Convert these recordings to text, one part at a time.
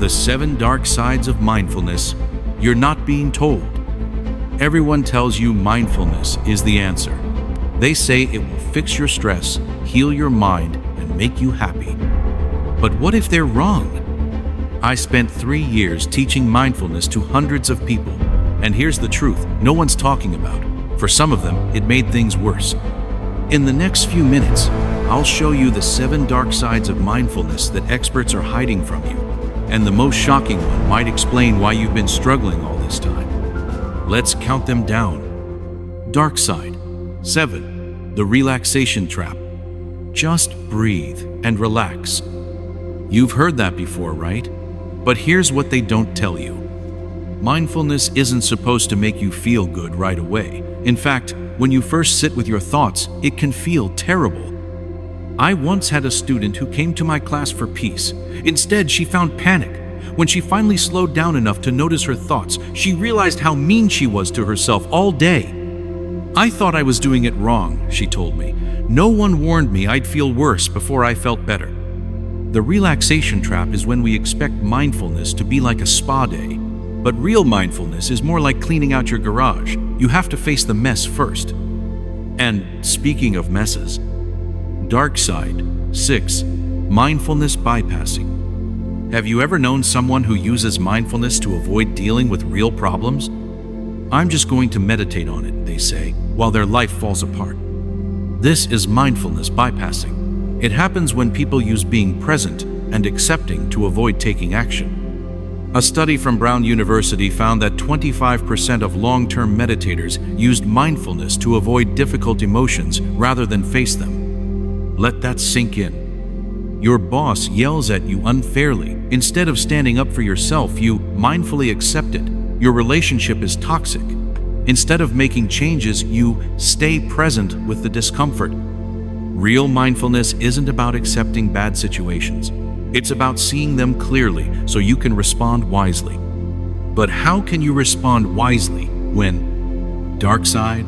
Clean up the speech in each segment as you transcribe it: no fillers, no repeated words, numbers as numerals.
The 7 dark sides of mindfulness you're not being told. Everyone tells you mindfulness is the answer. They say it will fix your stress, heal your mind, and make you happy. But what if they're wrong? I spent 3 years teaching mindfulness to hundreds of people, and here's the truth no one's talking about. For some of them, it made things worse. In the next few minutes, I'll show you the 7 dark sides of mindfulness that experts are hiding from you. And the most shocking one might explain why you've been struggling all this time. Let's count them down. Dark side. 7. The relaxation trap. Just breathe and relax. You've heard that before, right? But here's what they don't tell you. Mindfulness isn't supposed to make you feel good right away. In fact, when you first sit with your thoughts, it can feel terrible. I once had a student who came to my class for peace. Instead, she found panic. When she finally slowed down enough to notice her thoughts, she realized how mean she was to herself all day. I thought I was doing it wrong, she told me. No one warned me I'd feel worse before I felt better. The relaxation trap is when we expect mindfulness to be like a spa day. But real mindfulness is more like cleaning out your garage. You have to face the mess first. And speaking of messes, dark side. 6. Mindfulness bypassing. Have you ever known someone who uses mindfulness to avoid dealing with real problems? I'm just going to meditate on it, they say, while their life falls apart. This is mindfulness bypassing. It happens when people use being present and accepting to avoid taking action. A study from Brown University found that 25% of long-term meditators used mindfulness to avoid difficult emotions rather than face them. Let that sink in. Your boss yells at you unfairly. Instead of standing up for yourself, you mindfully accept it. Your relationship is toxic. Instead of making changes, you stay present with the discomfort. Real mindfulness isn't about accepting bad situations. It's about seeing them clearly so you can respond wisely. But how can you respond wisely when? Dark side.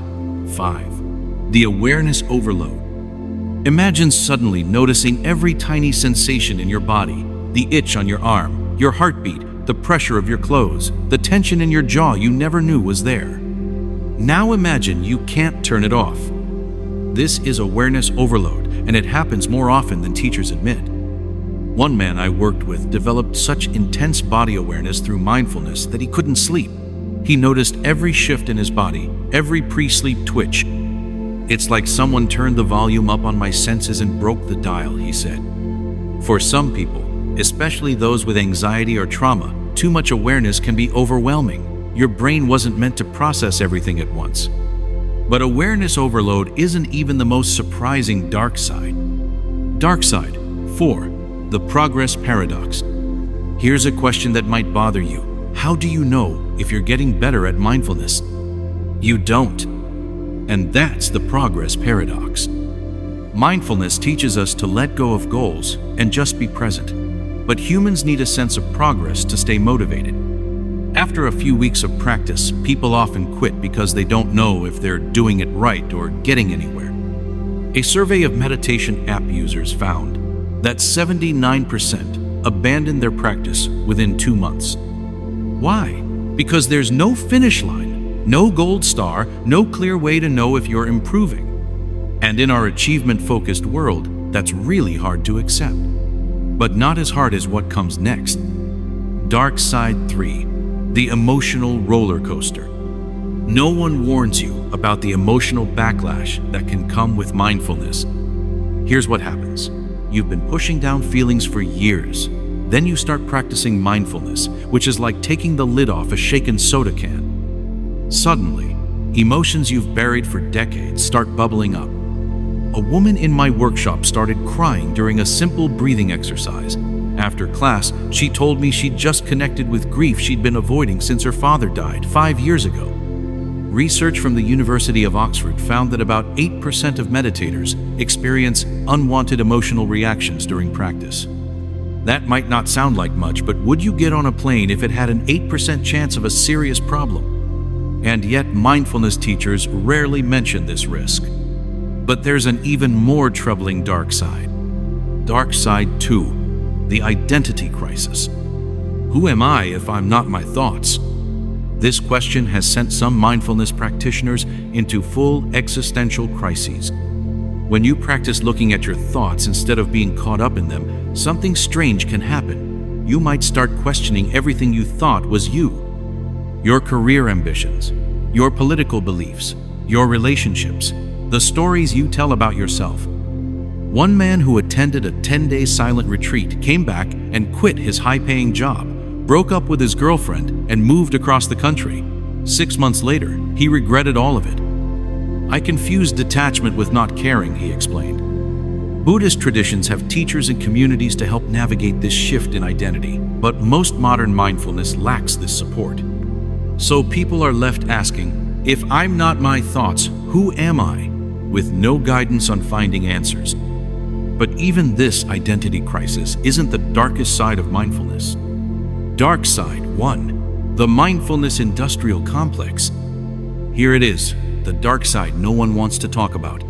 5. The awareness overload. Imagine suddenly noticing every tiny sensation in your body, the itch on your arm, your heartbeat, the pressure of your clothes, the tension in your jaw you never knew was there. Now imagine you can't turn it off. This is awareness overload, and it happens more often than teachers admit. One man I worked with developed such intense body awareness through mindfulness that he couldn't sleep. He noticed every shift in his body, every pre-sleep twitch. It's like someone turned the volume up on my senses and broke the dial, he said. For some people, especially those with anxiety or trauma, too much awareness can be overwhelming. Your brain wasn't meant to process everything at once. But awareness overload isn't even the most surprising dark side. Dark side. 4. The progress paradox. Here's a question that might bother you. How do you know if you're getting better at mindfulness? You don't. And that's the progress paradox. Mindfulness teaches us to let go of goals and just be present. But humans need a sense of progress to stay motivated. After a few weeks of practice, people often quit because they don't know if they're doing it right or getting anywhere. A survey of meditation app users found that 79% abandoned their practice within 2 months. Why? Because there's no finish line, no gold star, no clear way to know if you're improving. And in our achievement-focused world, that's really hard to accept. But not as hard as what comes next. Dark side. 3. The emotional roller coaster. No one warns you about the emotional backlash that can come with mindfulness. Here's what happens. You've been pushing down feelings for years. Then you start practicing mindfulness, which is like taking the lid off a shaken soda can. Suddenly, emotions you've buried for decades start bubbling up. A woman in my workshop started crying during a simple breathing exercise. After class, she told me she'd just connected with grief she'd been avoiding since her father died 5 years ago. Research from the University of Oxford found that about 8% of meditators experience unwanted emotional reactions during practice. That might not sound like much, but would you get on a plane if it had an 8% chance of a serious problem? And yet mindfulness teachers rarely mention this risk. But there's an even more troubling dark side. Dark side 2. The identity crisis. Who am I if I'm not my thoughts? This question has sent some mindfulness practitioners into full existential crises. When you practice looking at your thoughts instead of being caught up in them, something strange can happen. You might start questioning everything you thought was you. Your career ambitions, your political beliefs, your relationships, the stories you tell about yourself. One man who attended a 10-day silent retreat came back and quit his high-paying job, broke up with his girlfriend, and moved across the country. 6 months later, he regretted all of it. I confused detachment with not caring, he explained. Buddhist traditions have teachers and communities to help navigate this shift in identity, but most modern mindfulness lacks this support. So people are left asking, if I'm not my thoughts, who am I? With no guidance on finding answers. But even this identity crisis isn't the darkest side of mindfulness. Dark Side 1. The Mindfulness Industrial Complex. Here it is, the dark side no one wants to talk about.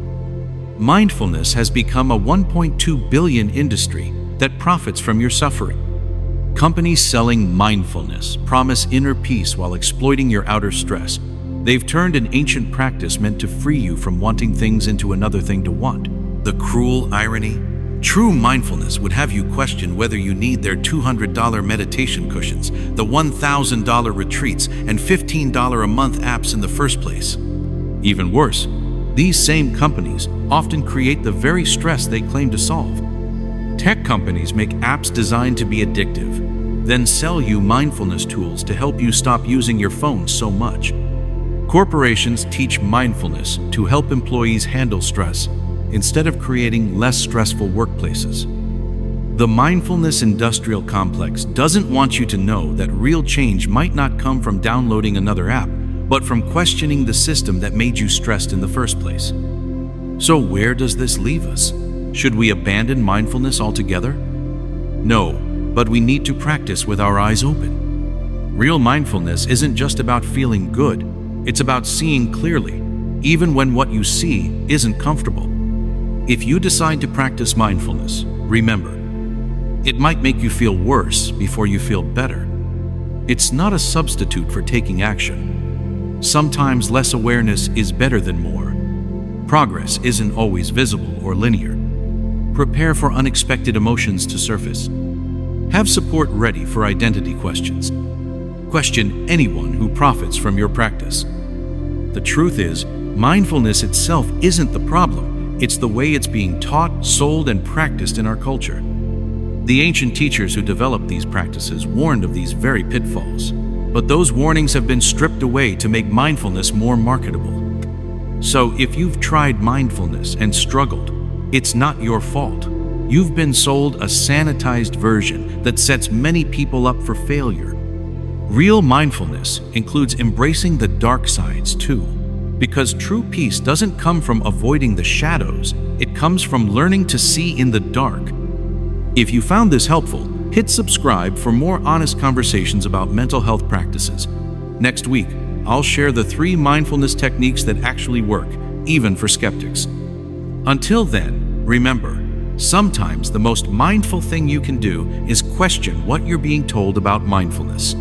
Mindfulness has become a $1.2 billion industry that profits from your suffering. Companies selling mindfulness promise inner peace while exploiting your outer stress. They've turned an ancient practice meant to free you from wanting things into another thing to want. The cruel irony? True mindfulness would have you question whether you need their $200 meditation cushions, the $1,000 retreats, and $15 a month apps in the first place. Even worse, these same companies often create the very stress they claim to solve. Tech companies make apps designed to be addictive, then sell you mindfulness tools to help you stop using your phone so much. Corporations teach mindfulness to help employees handle stress, instead of creating less stressful workplaces. The mindfulness industrial complex doesn't want you to know that real change might not come from downloading another app, but from questioning the system that made you stressed in the first place. So where does this leave us? Should we abandon mindfulness altogether? No, but we need to practice with our eyes open. Real mindfulness isn't just about feeling good, it's about seeing clearly, even when what you see isn't comfortable. If you decide to practice mindfulness, remember, it might make you feel worse before you feel better. It's not a substitute for taking action. Sometimes less awareness is better than more. Progress isn't always visible or linear. Prepare for unexpected emotions to surface. Have support ready for identity questions. Question anyone who profits from your practice. The truth is, mindfulness itself isn't the problem. It's the way it's being taught, sold, and practiced in our culture. The ancient teachers who developed these practices warned of these very pitfalls, but those warnings have been stripped away to make mindfulness more marketable. So if you've tried mindfulness and struggled, it's not your fault. You've been sold a sanitized version that sets many people up for failure. Real mindfulness includes embracing the dark sides too. Because true peace doesn't come from avoiding the shadows, it comes from learning to see in the dark. If you found this helpful, hit subscribe for more honest conversations about mental health practices. Next week, I'll share the 3 mindfulness techniques that actually work, even for skeptics. Until then, remember, sometimes the most mindful thing you can do is question what you're being told about mindfulness.